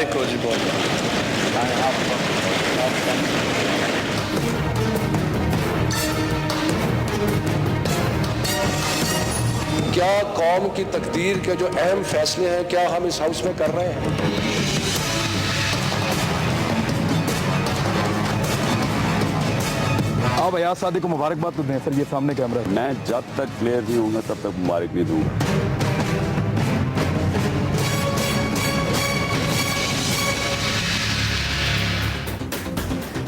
देखो जी क्या कौम की तकदीर के जो अहम फैसले हैं क्या हम इस हाउस में कर रहे हैं? आप अयाज सादिक को मुबारकबाद तो दें सर, ये सामने कैमरा है। मैं जब तक क्लियर नहीं होऊंगा तब तक मुबारक नहीं दूंगा।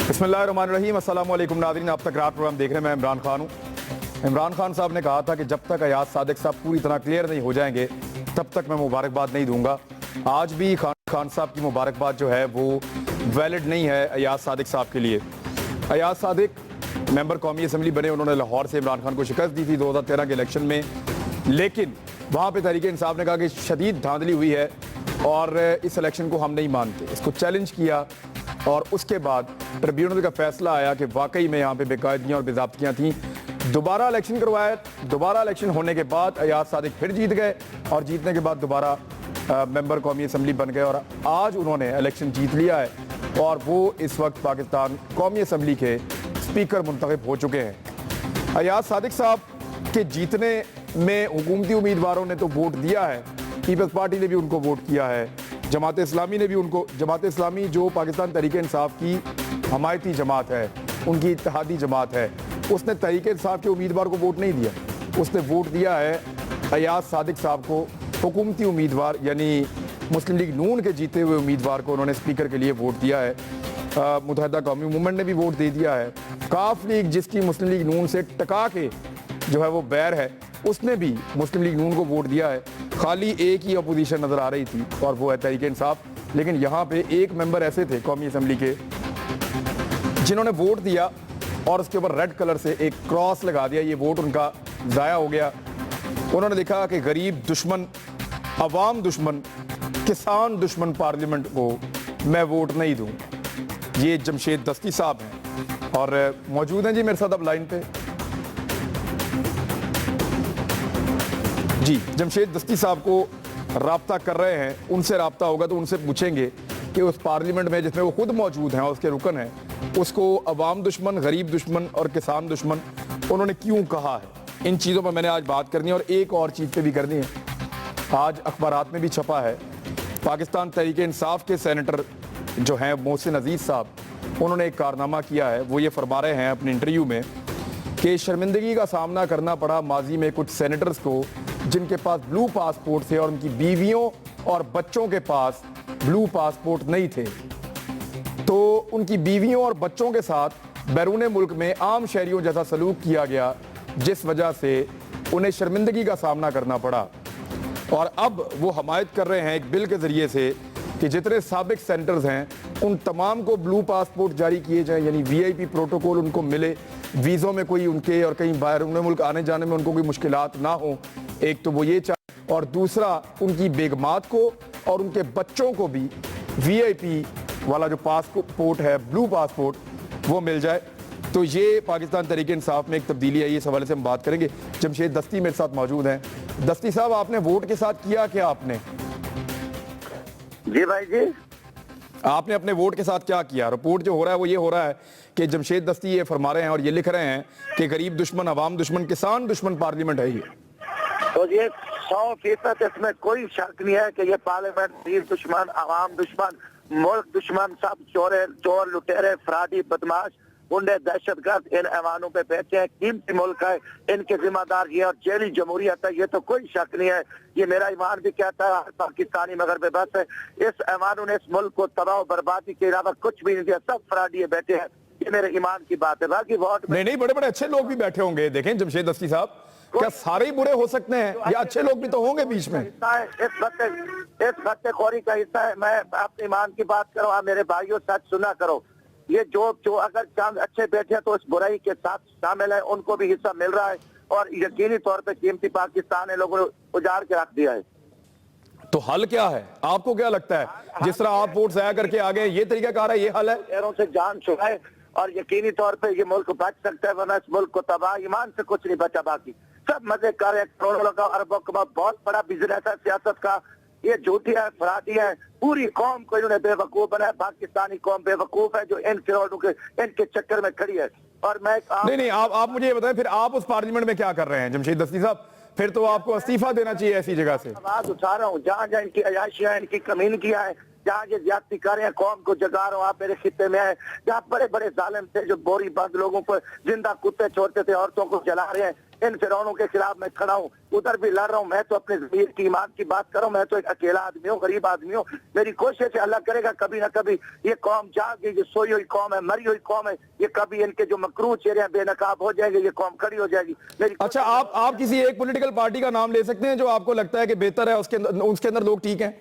बिस्मिल्लाहिर्रहमानिर्रहीम, अस्सलाम वालेकुम नाज़रीन, आप तक रात प्रोग्राम देख रहे हैं। मैं इमरान खान हूँ। इमरान खान साहब ने कहा था कि जब तक अयाज सादिक साहब पूरी तरह क्लियर नहीं हो जाएंगे तब तक मैं मुबारकबाद नहीं दूंगा। आज भी खान साहब की मुबारकबाद जो है वो वैलिड नहीं है अयाज सादिक साहब के लिए। अयाज सादिक मेंबर कौमी असम्बली बने, उन्होंने लाहौर से इमरान खान को शिकस्त दी थी 2013 के इलेक्शन में, लेकिन वहाँ पे तहरीक इंसाफ ने कहा कि शदीद धांधली हुई है और इस इलेक्शन को हम नहीं मानते। इसको चैलेंज किया और उसके बाद ट्रिब्यूनल का फैसला आया कि वाकई में यहाँ पे बेकायदगियाँ और बेज़ाब्तियाँ थीं। दोबारा इलेक्शन करवाया। दोबारा इलेक्शन होने के बाद अयाज सादिक फिर जीत गए और जीतने के बाद दोबारा मेंबर कौमी असम्बली बन गए और आज उन्होंने इलेक्शन जीत लिया है और वो इस वक्त पाकिस्तान कौमी असम्बली के स्पीकर मुंतखब हो चुके हैं। अयाज सादिक साहब के जीतने में हुकूमती उम्मीदवारों ने तो वोट दिया है, पीपल्स पार्टी ने भी उनको वोट किया है, जमात इस्लामी ने भी उनको, जमात इस्लामी जो पाकिस्तान तहरीक इंसाफ की हमायती जमात है, उनकी इत्तेहादी जमात है, उसने तहरीक इंसाफ के उम्मीदवार को वोट नहीं दिया। उसने वोट दिया है अयाज सादिक साहब को, हुकूमती उम्मीदवार यानी मुस्लिम लीग नून के जीते हुए उम्मीदवार को उन्होंने स्पीकर के लिए वोट दिया है। मुत्तहिदा कौमी मूवमेंट ने भी वोट दे दिया है। काफ लीग जिसकी मुस्लिम लीग नून से टका के जो है वो बैर है, उसने भी मुस्लिम लीग नून को वोट दिया है। खाली एक ही अपोजिशन नज़र आ रही थी और वो है तहरीक इंसाफ। लेकिन यहाँ पे एक मेंबर ऐसे थे कौमी असम्बली के जिन्होंने वोट दिया और उसके ऊपर रेड कलर से एक क्रॉस लगा दिया। ये वोट उनका ज़ाया हो गया। उन्होंने देखा कि गरीब दुश्मन, अवाम दुश्मन, किसान दुश्मन पार्लियामेंट को मैं वोट नहीं दूँ। ये जमशेद दस्ती साहब हैं और मौजूद हैं जी मेरे साथ अब लाइन पे। जी, जमशेद दस्ती साहब को राब्ता कर रहे हैं, उनसे राब्ता होगा तो उनसे पूछेंगे कि उस पार्लियामेंट में जिसमें वो खुद मौजूद हैं और उसके रुकन हैं, उसको अवाम दुश्मन, गरीब दुश्मन और किसान दुश्मन उन्होंने क्यों कहा है। इन चीज़ों पर मैंने आज बात करनी है और एक और चीज़ पे भी करनी है। आज अखबारात में भी छपा है, पाकिस्तान तहरीक इंसाफ के सेनेटर जो हैं मोहसिन अजीज़ साहब, उन्होंने एक कारनामा किया है। वो ये फरमा रहे हैं अपने इंटरव्यू में कि शर्मिंदगी का सामना करना पड़ा माजी में कुछ सेनेटर्स को जिनके पास ब्लू पासपोर्ट थे और उनकी बीवियों और बच्चों के पास ब्लू पासपोर्ट नहीं थे। तो उनकी बीवियों और बच्चों के साथ बैरून मुल्क में आम शहरियों जैसा सलूक किया गया, जिस वजह से उन्हें शर्मिंदगी का सामना करना पड़ा। और अब वो हमायत कर रहे हैं एक बिल के ज़रिए से कि जितने साबिक सेनेटर्स हैं उन तमाम को ब्लू पासपोर्ट जारी किए जाएं, यानी वीआईपी प्रोटोकॉल उनको मिले, वीज़ों में कोई उनके और कहीं बैरून मुल्क आने जाने में उनको कोई मुश्किलात ना हो। एक तो वो ये चाहे और दूसरा उनकी बेगमात को और उनके बच्चों को भी वीआईपी वाला जो पासपोर्ट है, ब्लू पासपोर्ट, वो मिल जाए। तो ये पाकिस्तान तहरीक इंसाफ में एक तब्दीली है, इस हवाले से हम बात करेंगे। जमशेद दस्ती मेरे साथ मौजूद हैं। दस्ती साहब, आपने वोट के साथ किया क्या? आपने जी भाई जी, आपने अपने वोट के साथ क्या किया? रिपोर्ट जो हो रहा है वो ये हो रहा है कि जमशेद दस्ती ये फरमा रहे हैं और ये लिख रहे हैं कि गरीब दुश्मन, अवाम दुश्मन, किसान दुश्मन पार्लियामेंट है ये। तो ये 100% इसमें कोई शक नहीं है कि ये पार्लियामेंट गरीब दुश्मन, अवाम दुश्मन, मुल्क दुश्मन, सब चोर लुटेरे, फ्राडी, बदमाश, गुंडे, दहशतगर्द इन ऐवानों पे बैठे हैं। कीमती मुल्क है, इनके जिम्मेदार ये और जेली जमहूरियत है, ये तो कोई शक नहीं है। ये मेरा ईमान भी कहता है, हर पाकिस्तानी मगर बेबस है। इस ऐवानों ने इस मुल्क को तबाह बर्बादी के अलावा कुछ भी नहीं दिया, सब फ्राडी बैठे हैं। ये मेरे ईमान की बात है। बाकी वोट नहीं, बड़े बड़े अच्छे लोग भी बैठे होंगे। देखें जमशेद दस्ती साहब, क्या सारे ही बुरे हो सकते हैं या अच्छे लोग भी तो होंगे बीच में? इस बत्तेखोरी का हिस्सा है। मैं अपने ईमान की बात करूँ, मेरे भाइयों सच सुना करो। ये जो अगर चांद अच्छे बैठे तो इस बुराई के साथ शामिल है, उनको भी हिस्सा मिल रहा है और यकीनी तौर पे कीमती पाकिस्तान है लोगों ने उजाड़ के रख दिया है। तो हल क्या है? आपको क्या लगता है? जिस तरह आप वोट ज़ाया करके आ गए, ये तरीका कार है, ये हल है? शहरों से जान छुड़ाए और यकीनी तौर पे ये मुल्क बच सकता है, वरना इस मुल्क को तबाह ईमान से कुछ नहीं बचा। बाकी सब मजे कर रहे हैं, करोड़ों का, अरबों का बहुत बड़ा बिजनेस है सियासत का। ये झूठी है, फराडी है, पूरी कौम को इन्होंने बेवकूफ बनाया। पाकिस्तानी कौम बेवकूफ है जो इन फिरौनों के इनके चक्कर में खड़ी है। और मैं नहीं, आप मुझे ये बताएं, फिर आप उस पार्लियामेंट में क्या कर रहे हैं जमशेद दस्ती साहब? फिर तो आपको इस्तीफा देना चाहिए ऐसी जगह से। आवाज उठा रहा हूँ, जहाँ जहाँ इनकी अयाशियां, इनकी कमीनगियां है, जहाँ ये ज्यादती कर रहे हैं, कौम को जगा रहा हूँ। आप मेरे खित्ते में है, जहाँ बड़े बड़े जालिम थे जो बोरी बंद लोगों पर जिंदा कुत्ते छोड़ते थे, औरतों को जला रहे हैं, इन फिरौनों के खिलाफ मैं खड़ा हूँ, उधर भी लड़ रहा हूँ। मैं तो अपने ज़मीर की ईमान की बात कर रहा हूँ। मैं तो एक अकेला आदमी हूँ, गरीब आदमी हूँ। मेरी कोशिश है, अल्लाह करेगा कभी ना कभी ये कौम जागी, जो सोई हुई कौम है, मरी हुई कौम है, ये कभी इनके जो मकरू चेहरे हैं बेनकाब हो जाएंगे, ये कौम खड़ी हो जाएगी। मेरी अच्छा, आप किसी एक पॉलिटिकल पार्टी का नाम ले सकते हैं जो आपको लगता है कि बेहतर है, उसके अंदर लोग ठीक हैं?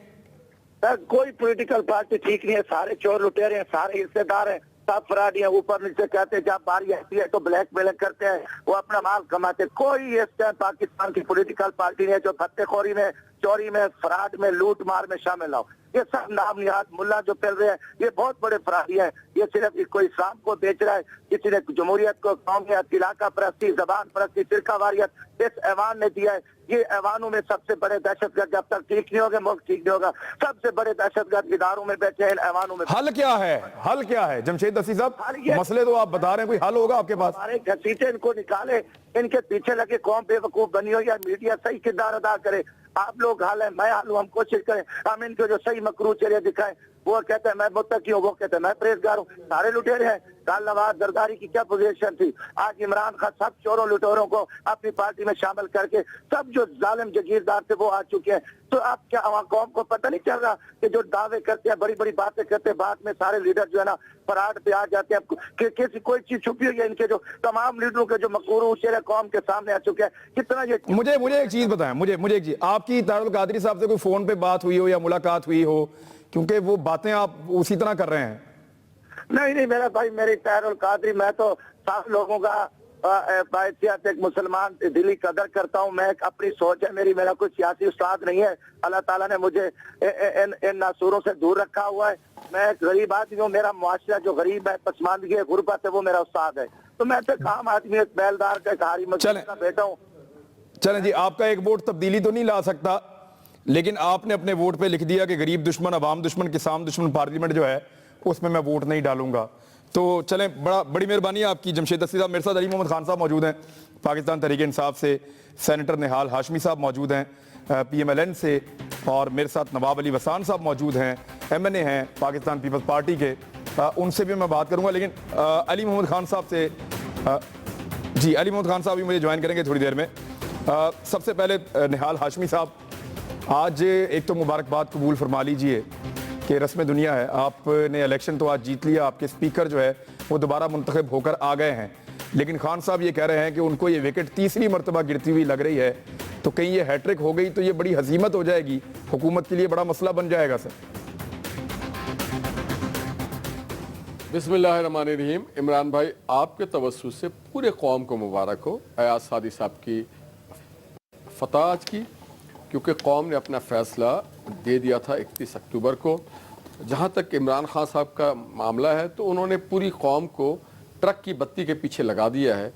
कोई पॉलिटिकल पार्टी ठीक नहीं है, सारे चोर लुटेरे हैं, सारे हिस्सेदार हैं, सब फराडी हैं, ऊपर नीचे कहते हैं, जब बारी आती है तो ब्लैक मेल करते हैं, वो अपना माल कमाते हैं। कोई इस टाइम पाकिस्तान की पॉलिटिकल पार्टी नहीं है जो फत्तेखोरी में, चोरी में, फराड में, लूट मार में शामिल हो। ये सब नाम निहाद मुल्ला जो फैल रहे हैं, ये बहुत बड़े फराडी हैं। ये सिर्फ कोई इस्लाम को बेच रहा है, किसी ने जमहूरियत को, कौमियत, इलाका परस्ती, जबान परस्ती, फिरका वारियत इस ऐवान ने दिया है। ये ऐवानों में सबसे बड़े दहशतगर्द जब तक ठीक नहीं होगा, मुल्क ठीक नहीं होगा। सबसे बड़े दहशतगर्द इदारों में बैठे हैं, इन ऐवानों में। हल क्या है? हल क्या है जमशेद दस्ती साहब? मसले तो आप बता रहे हैं, कोई हल होगा आपके पास? हमारे घसीटे इनको निकाले, इनके पीछे लगे कौम बेवकूफ बनी हो, या मीडिया सही किरदार अदा करे। आप लोग हाल है, मैं हाल हूं, हम कोशिश करें, हम इनको जो सही मकरू चेहरे दिखाएं। वो कहते हैं मैं मुत्तकी हूँ, वो कहते हैं मैं परहेजगार हूँ, सारे लुटेरे हैं। काल नवाज जरदारी की क्या पोजीशन थी? आज इमरान खान सब चोरों लुटेरों को अपनी पार्टी में शामिल करके, सब जो जालिम जगीरदार थे वो आ चुके हैं। तो आप क्या कौम को पता नहीं चल रहा कि जो दावे करते हैं, बड़ी बड़ी बातें करते हैं, बाद में सारे लीडर जो है ना फराड पे आ जाते हैं। किसी कोई चीज छुपी हुई है इनके, जो तमाम लीडरों के जो मकरूर चेहरे कौम के सामने आ चुके हैं। कितना ये मुझे एक चीज बताएं, मुझे एक चीज, आपकी तारुल कादरी साहब से कोई फोन पे बात हुई हो या मुलाकात हुई हो? क्योंकि वो बातें आप उसी तरह कर रहे हैं। नहीं मेरा भाई, मेरी तारुल कादरी, मैं तो सब लोगों का बायसियत एक मुसलमान दिली कदर करता हूँ। मैं अपनी सोच है मेरी, मेरा कोई सियासी उस्ताद नहीं है। अल्लाह ताला ने मुझे इन नासूरों से दूर रखा हुआ है। मैं एक गरीब आदमी हूँ, मेरा मुआशरा जो गरीब है, पसमानदगी है, गुर्बत है, वो मेरा उस्ताद है। तो मैं तो एक आम आदमी, एक बैलदार का, एक हारी मस्जिद का बेटा हूँ। चलें जी, आपका एक वोट तब्दीली तो नहीं ला सकता, लेकिन आपने अपने वोट पे लिख दिया कि गरीब दुश्मन, अवाम दुश्मन, किसान दुश्मन पार्लियामेंट जो है उसमें मैं वोट नहीं डालूंगा। तो चलें, बड़ी मेहरबानी है आपकी जमशेद दस्ती साहब। मेरे साथ अली मोहम्मद खान साहब मौजूद हैं पाकिस्तान तहरीक इंसाफ से, सेनेटर निहाल हाशमी साहब मौजूद हैं PMLN से, और मेरे साथ नवाब अली वसान साहब मौजूद हैं, MNA हैं पाकिस्तान पीपल्स पार्टी के। उनसे भी मैं बात करूँगा, लेकिन अली मोहम्मद खान साहब से जी, अली मोहम्मद खान साहब भी मुझे ज्वाइन करेंगे थोड़ी देर में। सबसे पहले निहाल हाशमी साहब, आज एक तो मुबारकबाद कबूल फरमा लीजिए कि रस्म दुनिया है, आपने इलेक्शन तो आज जीत लिया, आपके स्पीकर जो है वो दोबारा मुंतखब होकर आ गए हैं, लेकिन खान साहब ये कह रहे हैं कि उनको ये विकेट तीसरी मरतबा गिरती हुई लग रही है, तो कहीं ये हैट्रिक हो गई तो ये बड़ी हजीमत हो जाएगी, हुकूमत के लिए बड़ा मसला बन जाएगा सर। बिस्मिल्लाहिर्रहमानिर्रहीम। इमरान भाई, आपके तवज्जुह से पूरे कौम को मुबारक हो अयाज सादी साहब की फतह आज की, क्योंकि कौम ने अपना फ़ैसला दे दिया था 31 अक्टूबर को। जहाँ तक इमरान खान साहब का मामला है, तो उन्होंने पूरी कौम को ट्रक की बत्ती के पीछे लगा दिया है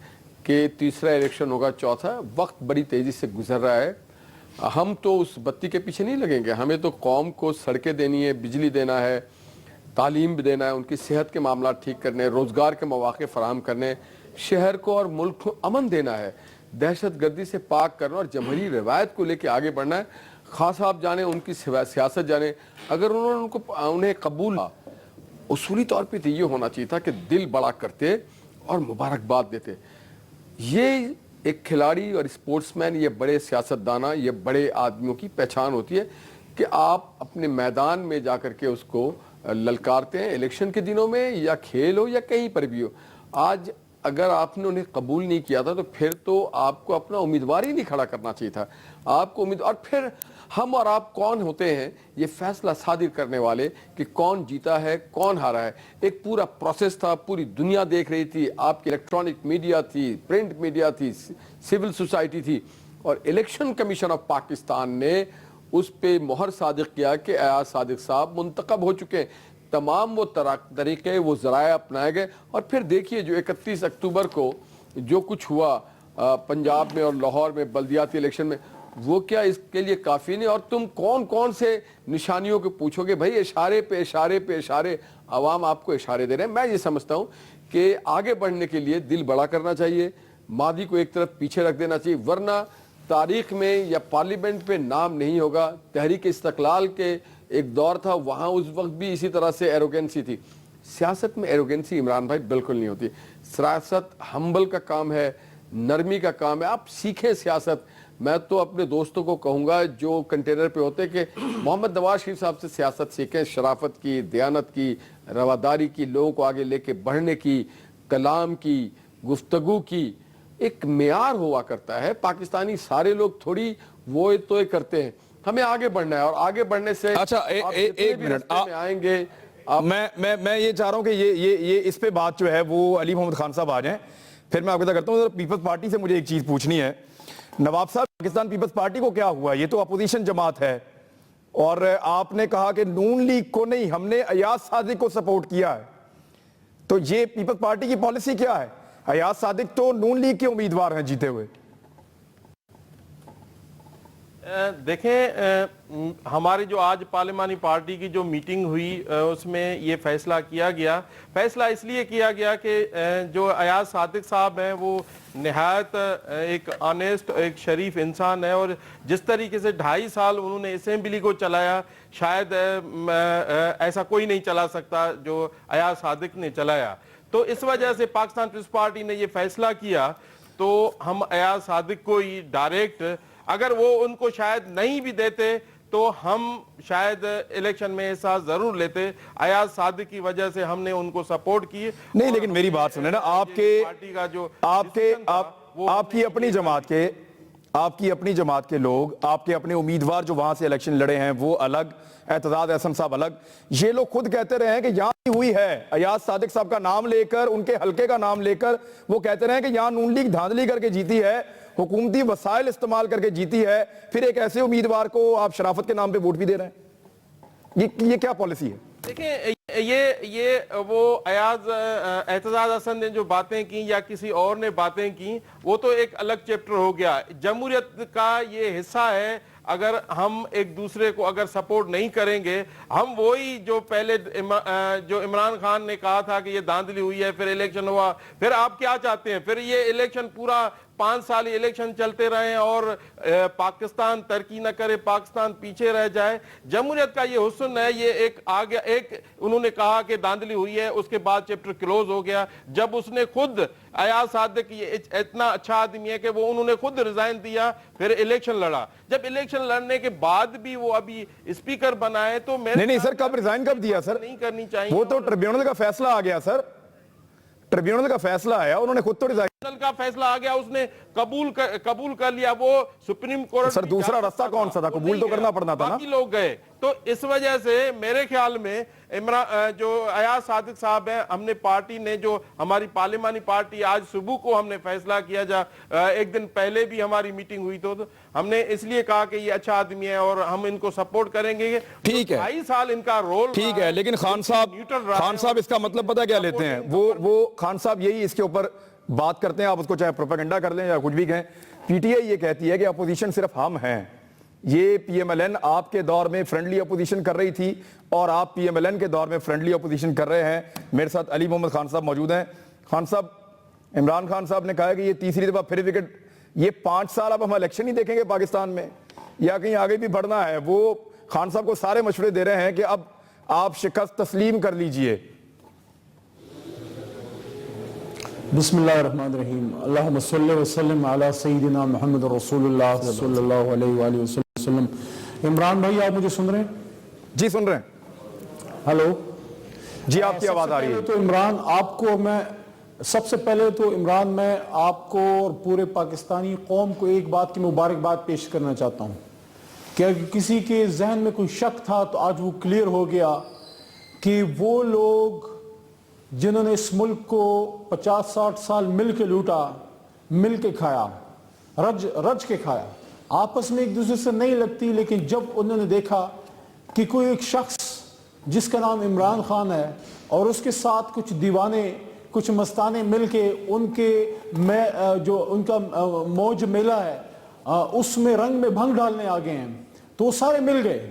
कि तीसरा इलेक्शन होगा, चौथा। वक्त बड़ी तेज़ी से गुजर रहा है, हम तो उस बत्ती के पीछे नहीं लगेंगे। हमें तो कौम को सड़कें देनी है, बिजली देना है, तालीम भी देना है, उनकी सेहत के मामला ठीक करने, रोज़गार के मौक़े फराहम करने, शहर को और मुल्क को अमन देना है, दहशत गर्दी से पाक करना और जमहूरी रवायत को लेकर आगे बढ़ना है। खास साहब जाने, उनकी सियासत जाने, अगर उन्होंने उन्हें कबूल, उसूली तौर पे तो ये होना चाहिए था कि दिल बड़ा करते और मुबारकबाद देते। ये एक खिलाड़ी और स्पोर्ट्समैन, ये बड़े सियासतदाना, ये बड़े आदमियों की पहचान होती है कि आप अपने मैदान में जा कर के उसको ललकारते हैं, इलेक्शन के दिनों में या खेल हो या कहीं पर भी हो। आज अगर आपने उन्हें कबूल नहीं किया था, तो फिर तो आपको अपना उम्मीदवार ही नहीं खड़ा करना चाहिए था। आपको और फिर हम और आप कौन होते हैं ये फैसला सादिर करने वाले कि कौन जीता है, कौन हारा है। एक पूरा प्रोसेस था, पूरी दुनिया देख रही थी, आपकी इलेक्ट्रॉनिक मीडिया थी, प्रिंट मीडिया थी, सिविल सोसाइटी थी, और इलेक्शन कमीशन ऑफ पाकिस्तान ने उस पे मोहर सादिक किया कि अयाज सादिक साहब मुंतखब हो चुके हैं। तमाम वो तरीके, वो ज़राए अपनाए गए, और फिर देखिए जो 31 अक्टूबर को जो कुछ हुआ पंजाब में और लाहौर में बल्दियाती इलेक्शन में, وہ کیا اس کے لیے کافی نہیں؟ اور تم کون کون سے نشانیوں کو پوچھو گے؟ بھائی اشارے پہ اشارے پہ اشارے عوام آپ کو اشارے دے رہے ہیں. میں یہ سمجھتا ہوں کہ آگے بڑھنے کے لیے دل بڑا کرنا چاہیے, ماضی کو ایک طرف پیچھے رکھ دینا چاہیے, ورنہ تاریخ میں یا پارلیمنٹ پہ نام نہیں ہوگا. تحریک استقلال کے ایک دور تھا, وہاں اس وقت بھی اسی طرح سے ایروگنسی تھی. سیاست میں ایروگنسی عمران بھائی بالکل نہیں ہوتی. سیاست ہمبل کا کام ہے, نرمی کا کام ہے. آپ سیکھیں سیاست. میں تو اپنے دوستوں کو کہوں گا جو کنٹینر پہ ہوتے کہ محمد نواز شریف صاحب سے سیاست سیکھیں, شرافت کی, دیانت کی, رواداری کی, لوگوں کو آگے لے کے بڑھنے کی, کلام کی, گفتگو کی. ایک معیار ہوا کرتا ہے. پاکستانی سارے لوگ تھوڑی وہ تو کرتے ہیں. ہمیں آگے بڑھنا ہے, اور آگے بڑھنے سے اچھا ایک منٹ آئیں گے. میں یہ چاہ رہا ہوں کہ یہ اس پہ بات جو ہے وہ علی محمد خان صاحب آ جائیں, پھر میں آپ کو کرتا ہوں. پیپلز پارٹی سے مجھے ایک چیز پوچھنی ہے. نواب صاحب, پاکستان پیپلز پارٹی کو کیا ہوا؟ یہ تو اپوزیشن جماعت ہے, اور آپ نے کہا کہ نون لیگ کو نہیں, ہم نے ایاز صادق کو سپورٹ کیا ہے. تو یہ پیپلز پارٹی کی پالیسی کیا ہے؟ ایاز صادق تو نون لیگ کے امیدوار ہیں جیتے ہوئے. دیکھیں, ہماری جو آج پارلیمانی پارٹی کی جو میٹنگ ہوئی اس میں یہ فیصلہ کیا گیا. فیصلہ اس لیے کیا گیا کہ جو ایاز صادق صاحب ہیں وہ نہایت ایک آنیسٹ, ایک شریف انسان ہے, اور جس طریقے سے 2.5 سال انہوں نے اسمبلی کو چلایا, شاید ایسا کوئی نہیں چلا سکتا جو ایاز صادق نے چلایا. تو اس وجہ سے پاکستان پیپلز پارٹی نے یہ فیصلہ کیا, تو ہم ایاز صادق کو ہی ڈائریکٹ, اگر وہ ان کو شاید نہیں بھی دیتے تو ہم شاید الیکشن میں حصہ ضرور لیتے. ایاز صادق کی وجہ سے ہم نے ان کو سپورٹ کی. نہیں لیکن میری بات سنیں نا, آپ کی اپنی جماعت کے لوگ, آپ کے اپنے امیدوار جو وہاں سے الیکشن لڑے ہیں وہ الگ, اعتزاز احسن صاحب الگ. یہ لوگ خود کہتے رہے ہیں کہ یہاں بھی ہوئی ہے, ایاز صادق صاحب کا نام لے کر, ان کے حلقے کا نام لے کر وہ کہتے رہے ہیں کہ یہاں نون لیگ دھاندلی کر کے جیتی ہے, حکومتی وسائل استعمال کر کے جیتی ہے, پھر ایک ایسے امیدوار کو آپ شرافت کے نام پہ ووٹ بھی دے رہے ہیں. یہ کیا پالیسی ہے؟ دیکھیں, یہ وہ ایاز اعتزاز حسن نے جو باتیں کی یا کسی اور نے باتیں کی, وہ تو ایک الگ چیپٹر ہو گیا. جمہوریت کا یہ حصہ ہے. اگر ہم ایک دوسرے کو اگر سپورٹ نہیں کریں گے, ہم وہی جو پہلے جو عمران خان نے کہا تھا کہ یہ دھاندلی ہوئی ہے, پھر الیکشن ہوا, پھر آپ کیا چاہتے ہیں؟ پھر یہ الیکشن پورا 5 سال الیکشن چلتے رہے اور پاکستان ترقی نہ کرے, پاکستان پیچھے رہ جائے. جمہوریت کا یہ حسن ہے. یہ ایک آگے ایک انہوں نے کہا کہ دھاندلی ہوئی ہے, اس کے بعد چیپٹر کلوز ہو گیا. جب اس نے خود ایاز صادق یہ اتنا اچھا آدمی ہے کہ وہ انہوں نے خود ریزائن دیا, پھر الیکشن لڑا. جب الیکشن لڑنے کے بعد بھی وہ ابھی اسپیکر بنائے تو نہیں سر, کب ریزائن کب دیا سر؟ نہیں کرنی چاہیے. وہ تو ٹریبیونل کا فیصلہ آ گیا سر, ٹریبیونل کا فیصلہ آیا, انہوں نے خود تو ریزائن کا فیصلہ آ گیا, اس نے قبول کر لیا. وہ سپریم کورٹ سر دوسرا راستہ کون سا تھا؟ قبول تو کرنا پڑنا تھا نا. باقی لوگ گئے. تو اس وجہ سے میرے خیال میں جو ایاز صادق صاحب ہیں, ہم نے پارٹی نے جو ہماری پارلیمانی پارٹی آج صبح کو ہم نے فیصلہ کیا, ایک دن پہلے بھی ہماری میٹنگ ہوئی تو ہم نے اس لیے کہا کہ یہ اچھا آدمی ہے اور ہم ان کو سپورٹ کریں گے. ٹھیک ہے, 2.5 سال ان کا رول ٹھیک ہے, لیکن خان صاحب اس کا مطلب پتہ کیا لیتے ہیں؟ وہ خان صاحب یہی اس کے اوپر بات کرتے ہیں, آپ اس کو چاہے پروپیگنڈا کر لیں یا کچھ بھی کہیں. پی ٹی آئی یہ کہتی ہے کہ اپوزیشن صرف ہم ہیں. یہ پی ایم ایل این آپ کے دور میں فرینڈلی اپوزیشن کر رہی تھی, اور آپ پی ایم ایل این کے دور میں فرینڈلی اپوزیشن کر رہے ہیں. میرے ساتھ علی محمد خان صاحب موجود ہیں. خان صاحب, عمران خان صاحب نے کہا کہ یہ تیسری دفعہ پھر وکٹ, یہ 5 سال اب ہم الیکشن ہی دیکھیں گے پاکستان میں, یا کہیں آگے بھی بڑھنا ہے؟ وہ خان صاحب کو سارے مشورے دے رہے ہیں کہ اب آپ شکست تسلیم کر لیجئے. بسم اللہ الرحمن الرحیم. اللہم صلی وسلم علی سیدنا محمد رسول اللہ صلی اللہ علیہ وآلہ وسلم. عمران بھائی, آپ مجھے سن رہے ہیں؟ جی سن رہے ہیں. ہلو جی, آپ کی آواز آ رہی ہے. تو عمران, آپ کو میں سب سے پہلے تو عمران میں آپ کو اور پورے پاکستانی قوم کو ایک بات کی مبارکباد پیش کرنا چاہتا ہوں کہ اگر کسی کے ذہن میں کوئی شک تھا تو آج وہ کلیئر ہو گیا کہ وہ لوگ جنہوں نے اس ملک کو 50-60 سال مل کے لوٹا, مل کے کھایا, رج کے کھایا, آپس میں ایک دوسرے سے نہیں لگتی, لیکن جب انہوں نے دیکھا کہ کوئی ایک شخص جس کا نام عمران خان ہے اور اس کے ساتھ کچھ دیوانے, کچھ مستانے مل کے ان کا موج میلہ ہے, اس میں رنگ میں بھنگ ڈالنے آ گئے ہیں، تو وہ سارے مل گئے۔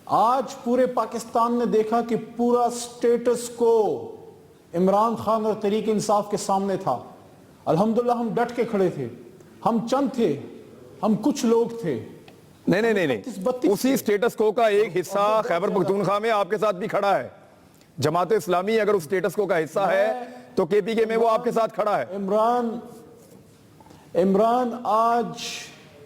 آج پورے پاکستان نے دیکھا کہ پورا سٹیٹس کو عمران خان اور تحریک انصاف کے سامنے تھا۔ الحمدللہ ہم ڈٹ کے کھڑے تھے، ہم چند تھے، ہم کچھ لوگ تھے۔ نہیں اسی سٹیٹس کو کا ایک حصہ خیبر پختونخوا میں آپ کے ساتھ بھی کھڑا ہے۔ جماعت اسلامی اگر اس سٹیٹس کو کا حصہ ہے تو کے پی کے میں وہ آپ کے ساتھ کھڑا ہے۔ عمران آج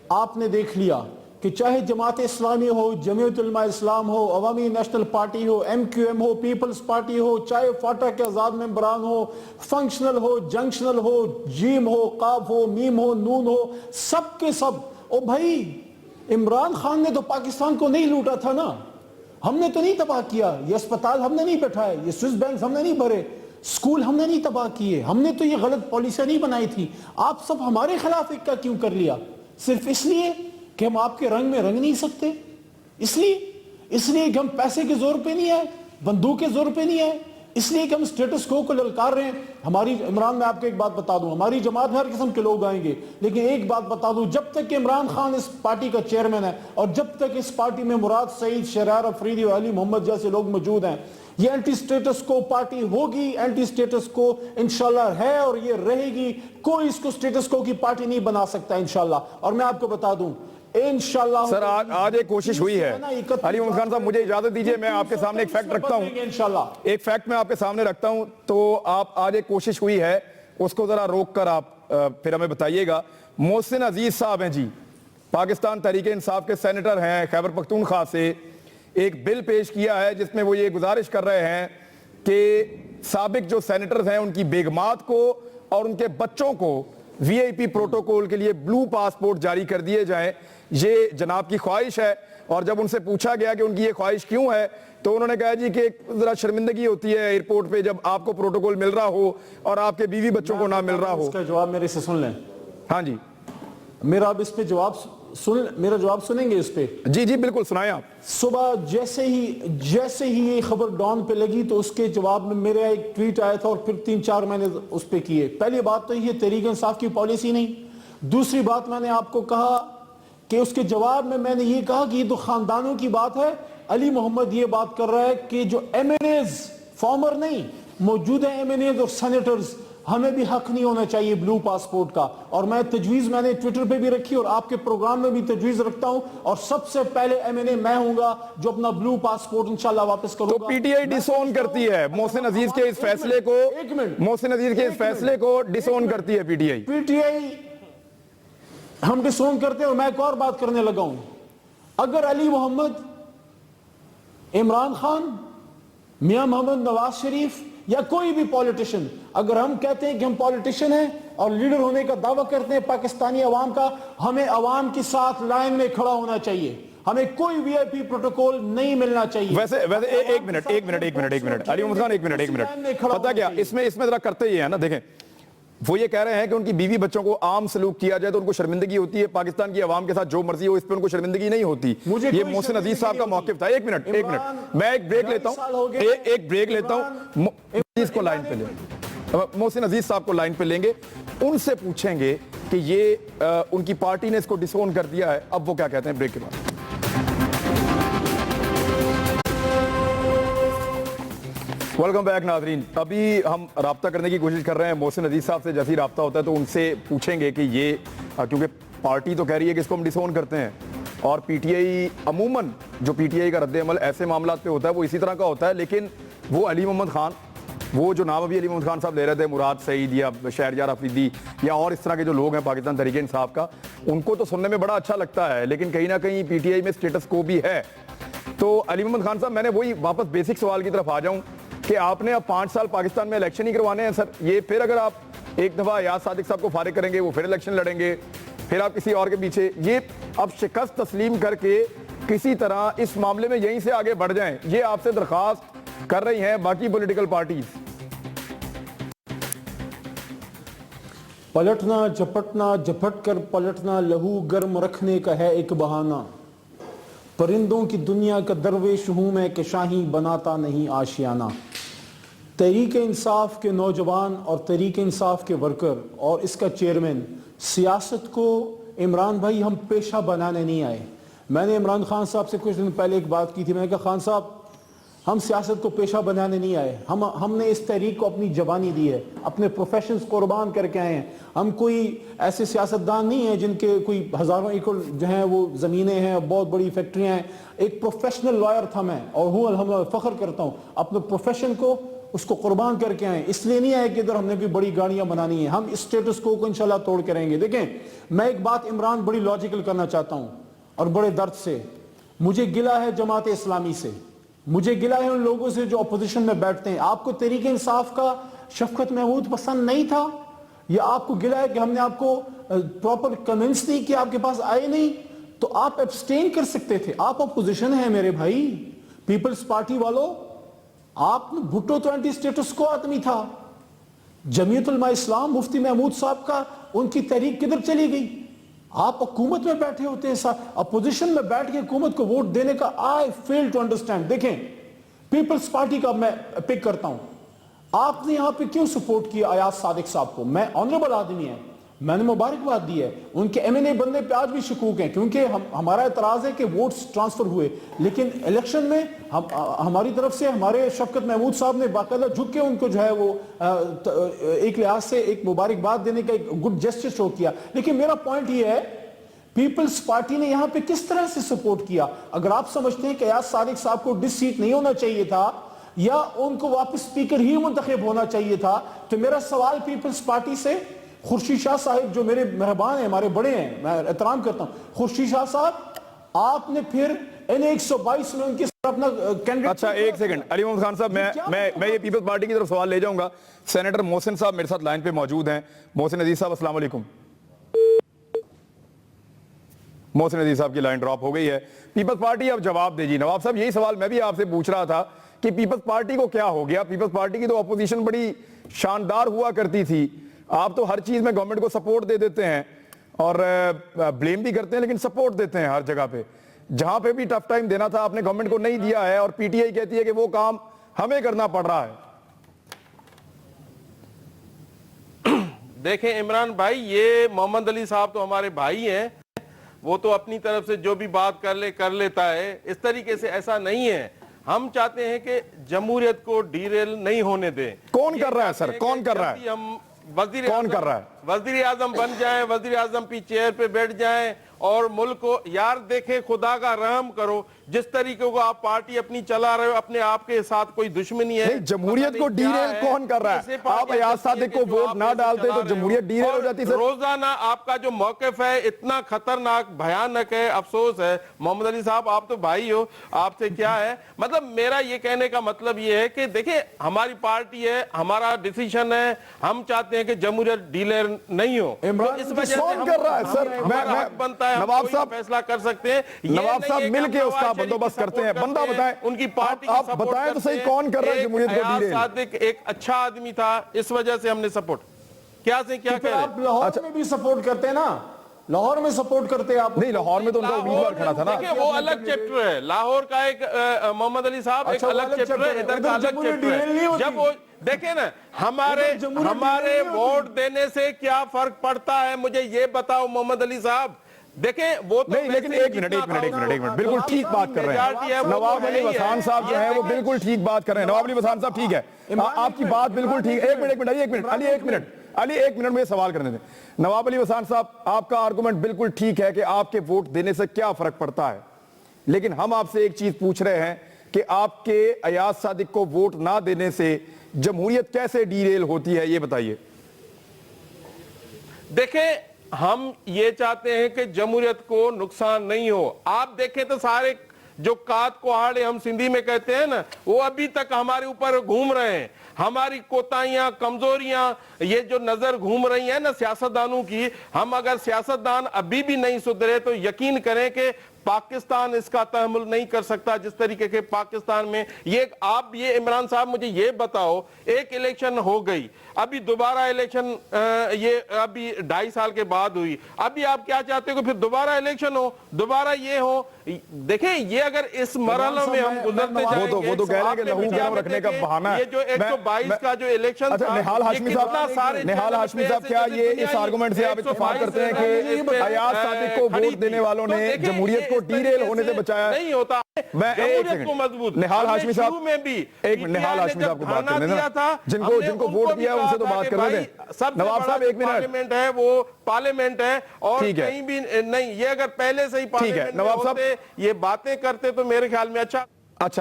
آپ نے دیکھ لیا کہ چاہے جماعت اسلامی ہو، جمعیت علماء اسلام ہو، عوامی نیشنل پارٹی ہو، ایم کیو ایم ہو، پیپلز پارٹی ہو، چاہے فاٹا کے آزاد ممبران ہو، فنکشنل ہو، جنکشنل ہو، جیم ہو، قاف ہو، میم ہو، نون ہو، سب کے سب، او بھائی عمران خان نے تو پاکستان کو نہیں لوٹا تھا نا، ہم نے تو نہیں تباہ کیا، یہ اسپتال ہم نے نہیں بٹھائے، یہ سوئس بینکس ہم نے نہیں بھرے، سکول ہم نے نہیں تباہ کیے، ہم نے تو یہ غلط پالیسیاں نہیں بنائی تھی۔ آپ سب ہمارے خلاف ایک کا کیوں کر لیا؟ صرف اس لیے کہ ہم آپ کے رنگ میں رنگ نہیں سکتے، اس لیے کہ ہم پیسے کے زور پہ نہیں آئے، بندوق کے زور پہ نہیں آئے، اس لیے کہ ہم سٹیٹس کو للکار رہے ہیں۔ ہماری عمران میں آپ کو ایک بات بتا دوں، ہماری جماعت میں ہر قسم کے لوگ آئیں گے، لیکن ایک بات بتا دوں، جب تک کہ عمران خان اس پارٹی کا چیئرمین ہے اور جب تک اس پارٹی میں مراد سعید، شرار افریدی اور علی محمد جیسے لوگ موجود ہیں، یہ اینٹی سٹیٹس کو پارٹی ہوگی، اینٹی سٹیٹس کو انشاءاللہ ہے اور یہ رہے گی، کوئی اس کو سٹیٹس کو کی پارٹی نہیں بنا سکتا انشاءاللہ۔ اور میں آپ کو بتا دوں انشاءاللہ سر آج ایک کوشش ہوئی ہے، علی محمد خان صاحب مجھے اجازت دیجئے میں آپ کے سامنے ایک فیکٹ رکھتا ہوں، ایک فیکٹ میں آپ کے سامنے رکھتا ہوں، تو آپ آج ایک کوشش ہوئی ہے اس کو ذرا روک کر آپ پھر ہمیں بتائیے گا۔ محسن عزیز صاحب ہیں جی، پاکستان تحریک انصاف کے سینیٹر ہیں، خیبر پختونخوا سے ایک بل پیش کیا ہے جس میں وہ یہ گزارش کر رہے ہیں کہ سابق جو سینیٹرز ہیں ان کی بیگمات کو اور ان کے بچوں کو وی آئی پی پروٹوکول کے لیے بلو پاسپورٹ جاری کر دیے جائیں، یہ جناب کی خواہش ہے۔ اور جب ان سے پوچھا گیا کہ ان کی یہ خواہش کیوں ہے تو انہوں نے کہا جی کہ ذرا شرمندگی ہوتی ہے ایئرپورٹ پہ جب آپ کو پروٹوکول مل رہا ہو اور آپ کے بیوی بچوں کو نہ مل رہا ہو۔ اس کا جواب میرے سے سن لیں۔ ہاں جی میرا اب اس پہ میرا جواب سنیں گے اس پہ؟ جی جی بالکل سنائیں آپ۔ صبح جیسے ہی یہ خبر ڈان پہ لگی تو اس کے جواب میں میرا ایک ٹویٹ آیا تھا اور پھر 3-4 میں نے اس پہ کیے۔ پہلی بات تو یہ تحریک انصاف کی پالیسی نہیں، دوسری بات میں نے آپ کو کہا کہ اس کے جواب میں نے یہ کہا کہ یہ تو خاندانوں کی بات ہے۔ علی محمد یہ بات کر رہا ہے کہ جو ایم این ایز، فارمر نہیں، موجودہ ایم این ایز اور سینیٹرز، ہمیں بھی حق نہیں ہونا چاہیے بلو پاسپورٹ کا۔ اور میں تجویز میں نے ٹویٹر پہ بھی رکھی اور آپ کے پروگرام میں بھی تجویز رکھتا ہوں، اور سب سے پہلے ایم این اے میں ہوں گا جو اپنا بلو پاسپورٹ انشاءاللہ واپس کروں گا۔ تو پی ٹی آئی ڈس اون کرتی ہے محسن عزیز کے اس فیصلے کو، محسن عزیز کے اس فیصلے کو ڈس اون کرتی ہے P T I. P T I ہم ڈس اون کرتے ہیں۔ اور میں ایک اور بات کرنے لگا ہوں، اگر علی محمد، عمران خان، میاں محمد نواز شریف یا کوئی بھی پولیٹیشن، اگر ہم کہتے ہیں کہ ہم پولیٹیشن ہیں اور لیڈر ہونے کا دعویٰ کرتے ہیں پاکستانی عوام کا، ہمیں عوام کے ساتھ لائن میں کھڑا ہونا چاہیے، ہمیں کوئی وی آئی پی پروٹوکول نہیں ملنا چاہیے۔ ویسے ایک منٹ علی محمد خان، ایک منٹ پتہ کیا اس میں ذرا کرتے ہی ہیں نا، دیکھیں وہ یہ کہہ رہے ہیں کہ ان کی بیوی بچوں کو عام سلوک کیا جائے تو ان کو شرمندگی ہوتی ہے، پاکستان کی عوام کے ساتھ جو مرضی ہو اس پہ ان کو شرمندگی نہیں ہوتی۔ یہ محسن عزیز صاحب کا موقف تھا۔ ایک منٹ میں ایک بریک لیتا ہوں، محسن عزیز صاحب کو لائن پہ لیں گے، ان سے پوچھیں گے کہ یہ ان کی پارٹی نے اس کو ڈس اون کر دیا ہے، اب وہ کیا کہتے ہیں بریک کے بعد۔ ویلکم بیک ناظرین، ابھی ہم رابطہ کرنے کی کوشش کر رہے ہیں محسن عزیز صاحب سے، جیسے ہی رابطہ ہوتا ہے تو ان سے پوچھیں گے کہ یہ کیونکہ پارٹی تو کہہ رہی ہے کہ اس کو ہم ڈس اون کرتے ہیں اور پی ٹی آئی عموماً جو پی ٹی آئی کا رد عمل ایسے معاملات پہ ہوتا ہے وہ اسی طرح کا ہوتا ہے، لیکن وہ علی محمد خان، وہ جو نام ابھی علی محمد خان صاحب لے رہے تھے، مراد سعید یا شہریار افریدی یا اور اس طرح کے جو لوگ ہیں پاکستان تحریک انصاف کا، ان کو تو سننے میں بڑا اچھا لگتا ہے لیکن کہیں نہ کہیں پی ٹی آئی میں سٹیٹس کو بھی ہے۔ تو علی محمد خان صاحب میں نے وہی واپس بیسک سوال کی طرف آ جاؤں کہ آپ نے اب 5 سال پاکستان میں الیکشن ہی کروانے ہیں سر، یہ پھر اگر آپ ایک دفعہ ایاز صادق صاحب کو فارغ کریں گے وہ پھر الیکشن لڑیں گے، پھر آپ کسی اور کے پیچھے، یہ اب شکست تسلیم کر کے کسی طرح اس معاملے میں یہیں سے آگے بڑھ جائیں، یہ آپ سے درخواست کر رہی ہیں باقی پولیٹیکل پارٹیز۔ پلٹنا جھپٹنا، جھپٹ کر پلٹنا لہو گرم رکھنے کا ہے ایک بہانہ، پرندوں کی دنیا کا درویش ہوں میں کہ شاہی بناتا نہیں آشیانہ۔ تحریک انصاف کے نوجوان اور تحریک انصاف کے ورکر اور اس کا چیئرمین سیاست کو इमरान भाई हम पेशा बनाने नहीं आए। मैंने इमरान खान साहब से कुछ दिन पहले एक बात की थी, मैंने कहा खान साहब हम सियासत को पेशा बनाने नहीं आए, हमने इस तहरीक को अपनी जवानी दी है, अपने प्रोफेशंस कुर्बान करके आए हैं। हम कोई ऐसे सियासतदान नहीं हैं जिनके कोई हज़ारों एकड़ जो हैं वो ज़मीनें हैं, बहुत बड़ी फैक्ट्रियां हैं। एक प्रोफेशनल लॉयर था मैं, और हूँ अल्हम्दुलिल्लाह, फ़ख्र करता हूँ अपने प्रोफेशन को, उसको कुर्बान करके आए। इसलिए नहीं आए कि इधर हमने कोई बड़ी गाड़ियां बनानी है। हम इस स्टेटस को इंशाल्लाह तोड़ के रहेंगे। देखें, मैं एक बात इमरान बड़ी लॉजिकल करना चाहता हूँ और बड़े दर्द से। मुझे गिला है जमात इस्लामी से, मुझे गिला है उन लोगों से जो अपोजिशन में बैठते हैं। आपको तहरीक इंसाफ का शफकत महमूद पसंद नहीं था, या आपको गिला है कि हमने आपको प्रॉपर कन्विंस नहीं किया, आपके पास आए नहीं, तो आप एब्सटेन कर सकते थे। आप अपोजिशन है मेरे भाई, पीपल्स पार्टी वालों। आप भुट्टो तो एंटी स्टेटस को आदमी था। जमीयत उलमा इस्लाम मुफ्ती महमूद साहब का, उनकी तहरीक किधर चली गई? आप हुकूमत में बैठे होते हैं, अपोजिशन में बैठ के हुकूमत को वोट देने का आई फेल टू अंडरस्टैंड। देखें, पीपल्स पार्टी का मैं पिक करता हूं, आपने यहां पे क्यों सपोर्ट किया अयाज सादिक साहब को? मैं ऑनरेबल आदमी है, मैंने मुबारकबाद दी है। उनके एमएनए बनने पे आज भी शकूक हैं, क्योंकि हमारा एतराज है कि वोट्स ट्रांसफर हुए, लेकिन इलेक्शन में हमारी तरफ से हमारे शफकत महमूद साहब ने बाकायदा झुक के उनको जो है वो एक लिहाज से एक मुबारकबाद देने का एक गुड जेस्चर शो किया। लेकिन मेरा पॉइंट ये है, पीपल्स पार्टी ने यहां पे किस तरह से सपोर्ट किया? अगर आप समझते हैं कि अयाज सादिक साहब को डिस सीट नहीं होना चाहिए था, या उनको वापस स्पीकर ही मुंतखब होना चाहिए था, तो मेरा सवाल पीपल्स पार्टी से, खुर्शीद शाह साहब जो मेरे मेहरबान हैं, हमारे बड़े हैं, मैं एहतराम करता हूं, खुर्शीद शाह साहब, आपने फिर इन 122 में उनके अपना कैंडिडेट। अच्छा, एक सेकंड अली मोहम्मद खान साहब, मैं ये पीपल्स पार्टी की तरफ सवाल ले जाऊंगा। सेनेटर मोहसिन साहब मेरे साथ लाइन पे मौजूद हैं। मोहसिन अजीज साहब, अस्सलाम वालेकुम। मोहसिन अजीज साहब की लाइन ड्रॉप हो गई है। पीपल्स पार्टी अब जवाब दीजिए। नवाब साहब, यही सवाल मैं भी आपसे पूछ रहा था कि पीपल्स पार्टी को क्या हो गया? पीपल्स पार्टी की तो अपोजिशन बड़ी शानदार हुआ करती थी, आप तो हर चीज में गवर्नमेंट को सपोर्ट दे देते हैं और ब्लेम भी करते हैं, लेकिन सपोर्ट देते हैं हर जगह पे। जहां पे भी टफ टाइम देना था आपने गवर्नमेंट को नहीं दिया है, और पीटीआई कहती है कि वो काम हमें करना पड़ रहा है। देखें इमरान भाई, ये मोहम्मद अली साहब तो हमारे भाई हैं, वो तो अपनी तरफ से जो भी बात कर लेता है। इस तरीके से ऐसा नहीं है। हम चाहते हैं कि जमहूरियत को डीरेल नहीं होने दें। कौन कर रहा है सर? कौन कर रहा है? हम कौन कर रहा है? वजीर आजम बन जाएं, वजीर आजम की चेयर पे बैठ जाएं और मुल्क को, यार देखें, खुदा का रहम करो, जिस तरीके को आप पार्टी अपनी चला रहे हो, अपने आप के साथ कोई दुश्मनी है। जमहूरियत को डीरेल कौन कर रहा है? आप अयाज सादिक को वोट ना डालते तो जमहूरियत डीरेल हो जाती सर। रोजाना आपका जो मौकिफ है इतना खतरनाक, भयानक है। अफसोस है मोहम्मद अली साहब, आप तो भाई हो, आपसे क्या है मतलब। मेरा ये कहने का मतलब ये है कि देखिए, हमारी पार्टी है, हमारा डिसीजन है, हम चाहते हैं कि जमहूरियत डीलर नहीं हो। इमरान इस वजह से कौन कर रहा है सर? हमारा हक बनता है, नवाब कोई साहब फैसला कर सकते हैं। नवाब साहब मिलके उसका बंदोबस्त करते हैं। बंदा बताएं, उनकी पार्टी आप बताएं तो सही, कौन कर रहा है जमहूरियत को डीरेल? सादिक एक अच्छा आदमी था, इस वजह से हमने सपोर्ट क्या से क्या कह रहे। आप लाहौर में भी सपोर्ट करते हैं ना, लाहौर में सपोर्ट करते हैं आप? नहीं, लाहौर में तो उनका उम्मीदवार खड़ा था ना। देखिए, वो अलग चैप्टर है। लाहौर का एक मोहम्मद अली साहब एक अलग चैप्टर है, इधर का अलग चैप्टर है। जब वो देखे ना, हमारे वोट देने से क्या फर्क पड़ता है, मुझे ये बताओ मोहम्मद अली साहब। देखें, वो तो नहीं, लेकिन एक मिनट बिल्कुल ठीक बात कर रहे हैं नवाब अली वसान साहब जो है, वो बिल्कुल ठीक बात कर रहे हैं। नवाब अली वसान साहब, ठीक है, आपकी बात बिल्कुल ठीक है। अली एक मिनट में सवाल करने दें। नवाब अली वसान साहब, आपका आर्गुमेंट बिल्कुल ठीक है कि आपके वोट देने से क्या फर्क पड़ता है, लेकिन हम आपसे एक चीज पूछ रहे हैं कि आपके अयाज सादिक को वोट ना देने से जमहूरियत कैसे डीरेल होती है, ये बताइए। देखें, हम ये चाहते हैं कि जमहूरियत को नुकसान नहीं हो। आप देखें तो सारे जो कात कोहाड़े हम सिंधी में कहते हैं ना, वो अभी तक हमारे ऊपर घूम रहे हैं। हमारी कोताहियां, कमजोरियां, ये जो नजर घूम रही है ना सियासतदानों की, हम अगर सियासतदान अभी भी नहीं सुधरे तो यकीन करें कि पाकिस्तान इसका तहम्मुल नहीं कर सकता जिस तरीके के पाकिस्तान में ये इमरान साहब मुझे ये बताओ, एक इलेक्शन हो गई, अभी दोबारा इलेक्शन ये अभी 2.5 साल के बाद हुई, अभी आप क्या चाहते हो कि फिर दोबारा इलेक्शन हो, दोबारा ये हो? देखें, ये अगर इस मरहले में हम गुजरते जाएंगे, वो तो कह रहे हैं कि लहू गरम रखने का बहाना है। ये जो 122 का जो इलेक्शन था, निहाल हाशमी साहब, क्या ये इस आर्गुमेंट से आप इत्तेफाक करते हैं कि अयाज सादिक को वोट देने वालों ने जमहूरियत को डीरेल होने से बचाया? नहीं होता, मैं एक सेकंड, निहाल हाशमी साहब में भी एक मिनट, निहाल हाशमी साहब को बात करने देना, जिनको वोट दिया उनसे तो बात करने दें। नवाब साहब एक मिनट, पार्लियामेंट है, वो पार्लियामेंट है और कहीं भी नहीं, ये अगर पहले से ही पार्लियामेंट में होते, ये बातें करते तो मेरे ख्याल में अच्छा।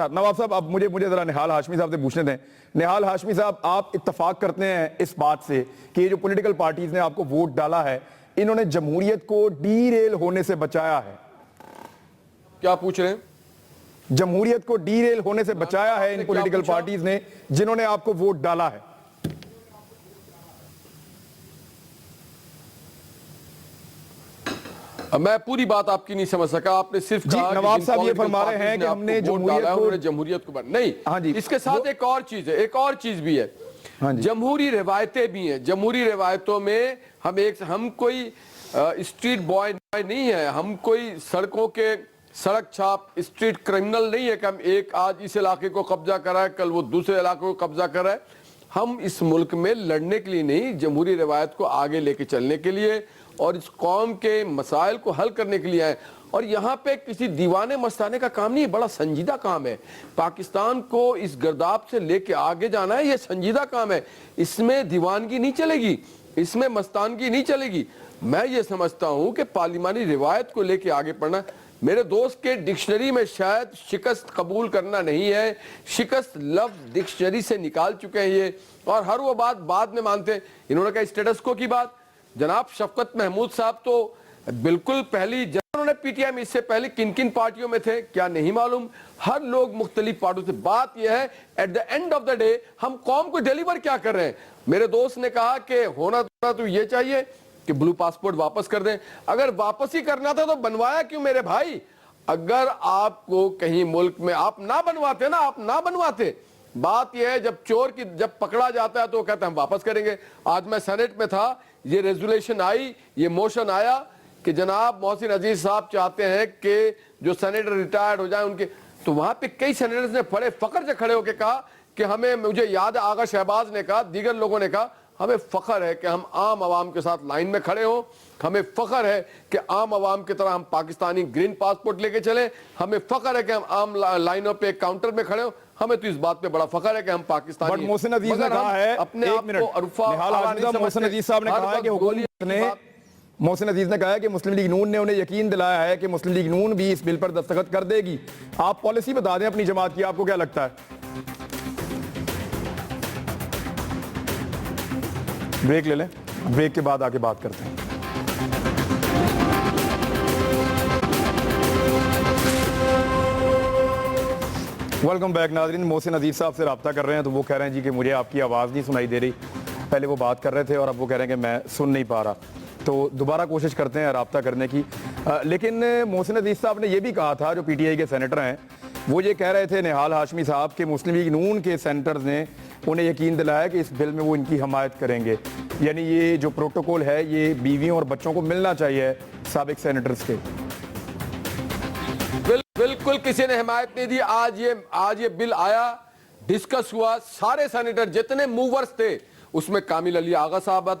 नवाब साहब, अब मुझे जरा निहाल हाशमी साहब से पूछने दें। निहाल हाशमी साहब, आप इत्तेफाक करते हैं इस बात से कि ये जो पॉलिटिकल पार्टीज ने आपको वोट डाला है, इन्होंने जमहूरियत को डीरेल होने से बचाया है? क्या पूछ रहे हैं? जमहूरियत को डीरेल होने से बचाया है इन पॉलिटिकल पार्टीज ने जिन्होंने आपको वोट डाला है? मैं पूरी बात आपकी नहीं समझ सका। आपने सिर्फ कहा नवाब साहब ये फरमा रहे हैं कि हमने जमहूरियत को नहीं। हाँ जी, इसके साथ एक और चीज है, एक और चीज भी है। हाँ जी, जमहूरी रिवायतें भी हैं। जमहूरी रिवायतों में हम कोई स्ट्रीट बॉय नहीं है, हम कोई सड़कों के सड़क छाप स्ट्रीट क्रिमिनल नहीं है कि हम एक आज इस इलाके को कब्जा कराए, कल वो दूसरे इलाके को कब्जा कराए। हम इस मुल्क में लड़ने के लिए नहीं, जमहूरी रिवायत को आगे लेके चलने के लिए और इस कौम के मसाइल को हल करने के लिए आए। और यहाँ पे किसी दीवाने मस्ताने का काम नहीं है, बड़ा संजीदा काम है। पाकिस्तान को इस गर्दाब से लेके आगे जाना है, ये संजीदा काम है। इसमें दीवानगी नहीं चलेगी, इसमें मस्तानगी नहीं चलेगी। मैं ये समझता हूँ कि पार्लिमानी रिवायत को लेके आगे बढ़ना। मेरे दोस्त के डिक्शनरी में शायद शिकस्त कबूल करना नहीं है, शिकस्त लफ्ज डिक्शनरी से निकाल चुके हैं ये, और हर वो बात बाद में मानते हैं। इन्होंने कहा स्टेटस को की बात, जनाब शफकत महमूद साहब तो बिल्कुल पहली उन्होंने पीटीआई में इससे पहले किन किन पार्टियों में थे क्या नहीं मालूम। हर लोग मुख्तलिफ पार्टियों से। बात यह है at the end of the day हम कौम को डिलीवर क्या कर रहे हैं। मेरे दोस्त ने कहा कि होना तो ये चाहिए कि ब्लू पासपोर्ट वापस कर दें। अगर वापस ही करना था तो बनवाया क्यों मेरे भाई? अगर आपको कहीं मुल्क में आप ना बनवाते ना, आप ना बनवाते। बात यह है जब चोर की जब पकड़ा जाता है तो कहते हैं हम वापस करेंगे। आज मैं सेनेट में था, ये रेजोल्यूशन आई, ये मोशन आया कि जनाब मोहसिन अजीज साहब चाहते हैं कि जो सेनेटर रिटायर्ड हो जाए उनके, तो वहां पे कई सेनेटर्स ने बड़े फख्र से खड़े होकर कहा कि हमें, मुझे याद है आगा शहबाज ने कहा, दीगर लोगों ने कहा, हमें फख्र है कि हम आम आवाम के साथ लाइन में खड़े हों, हमें फख्र है कि आम आवाम की तरह हम पाकिस्तानी ग्रीन पासपोर्ट लेके चले, हमें फख्र है कि हम आम लाइनों पे काउंटर में खड़े हो। हमें तो इस बात पे बड़ा फख्र है कि हम पाकिस्तानी। बट मोहसिन अजीज ने कहा है, अपने आप को अरूफा, मोहसिन अजीज साहब ने कहा है कि हुकूमत ने, मोहसिन अजीज ने कहा है कि मुस्लिम लीग नून ने उन्हें यकीन दिलाया है कि मुस्लिम लीग नून भी इस बिल पर दस्तखत कर देगी। आप पॉलिसी बता दें अपनी जमात की, आपको क्या लगता है? ब्रेक ले लें, ब्रेक के बाद आके बात करते हैं। वेलकम बैक नाज़रीन। मोहसिन अजीज साहब से रब्ता कर रहे हैं तो वो कह रहे हैं जी कि मुझे आपकी आवाज़ नहीं सुनाई दे रही। पहले वो बात कर रहे थे और अब वो कह रहे हैं कि मैं सुन नहीं पा रहा। तो दोबारा कोशिश करते हैं रब्ता करने की। लेकिन मोहसिन अजीज साहब ने यह भी कहा था, जो पीटीआई के सेनेटर हैं, वो ये कह रहे थे निहाल हाशमी साहब के मुस्लिम लीग नून के सेनेटर्स ने उन्हें यकीन दिलाया कि इस बिल में वो इनकी हमायत करेंगे। यानी ये जो प्रोटोकॉल है ये बीवियों और बच्चों को मिलना चाहिए साबिक सेनेटर्स के। बिल्कुल किसी ने हिमायत नहीं दी। आज ये बिल आया, डिस्कस हुआ, सारे सेनेटर जितने मूवर्स थे उसमें कामिल अली आगा साहब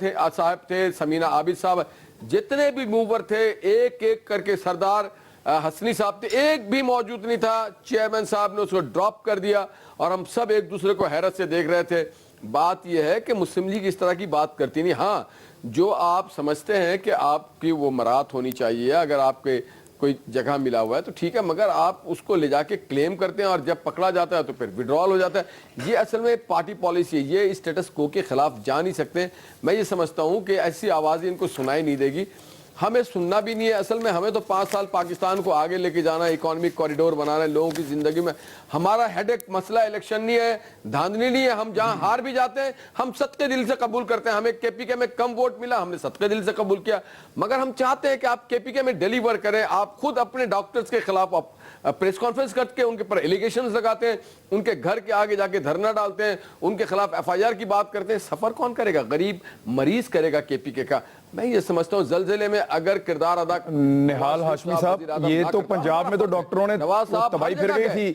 थे, समीना आबिद साहब, जितने भी मूवर थे, एक एक करके सरदार हसनी साहब थे, एक भी मौजूद नहीं था। चेयरमैन साहब ने उसको ड्रॉप कर दिया और हम सब एक दूसरे को हैरत से देख रहे थे। बात यह है कि मुस्लिम लीग इस तरह की बात करती नहीं। हाँ, जो आप समझते हैं कि आपकी वो मरात होनी चाहिए, अगर आपके कोई जगह मिला हुआ है तो ठीक है, मगर आप उसको ले जाके क्लेम करते हैं और जब पकड़ा जाता है तो फिर विड्रॉल हो जाता है। ये असल में पार्टी पॉलिसी है, ये स्टेटस को के खिलाफ जा नहीं सकते। मैं ये समझता हूँ कि ऐसी आवाज़ें इनको सुनाई नहीं देगी। ہمیں سننا بھی نہیں ہے. اصل میں ہمیں تو 5 سال پاکستان کو آگے لے کے جانا ہے, اکانومک کوریڈور بنانا ہے لوگوں کی زندگی میں. ہمارا ہیڈ ایک مسئلہ الیکشن نہیں ہے, دھاندلی نہیں ہے. ہم جہاں ہار بھی جاتے ہیں ہم صدقے دل سے قبول کرتے ہیں. ہمیں کے پی کے میں کم ووٹ ملا, ہم نے صدقے دل سے قبول کیا, مگر ہم چاہتے ہیں کہ آپ کے پی کے میں ڈیلیور کریں. آپ خود اپنے ڈاکٹرز کے خلاف پریس کانفرنس کر کے ان کے پر ایلیگیشنز لگاتے ہیں, ان کے گھر کے آگے جا کے دھرنا ڈالتے ہیں, ان کے خلاف ایف آئی آر کی بات کرتے ہیں. سفر کون کرے گا؟ غریب مریض کرے گا کے پی کے کا. میں یہ سمجھتا ہوں زلزلے میں اگر کردار ادا نہال ہاشمی صاحب, یہ تو پنجاب میں تو ڈاکٹروں نے تباہی پھر گئی تھی.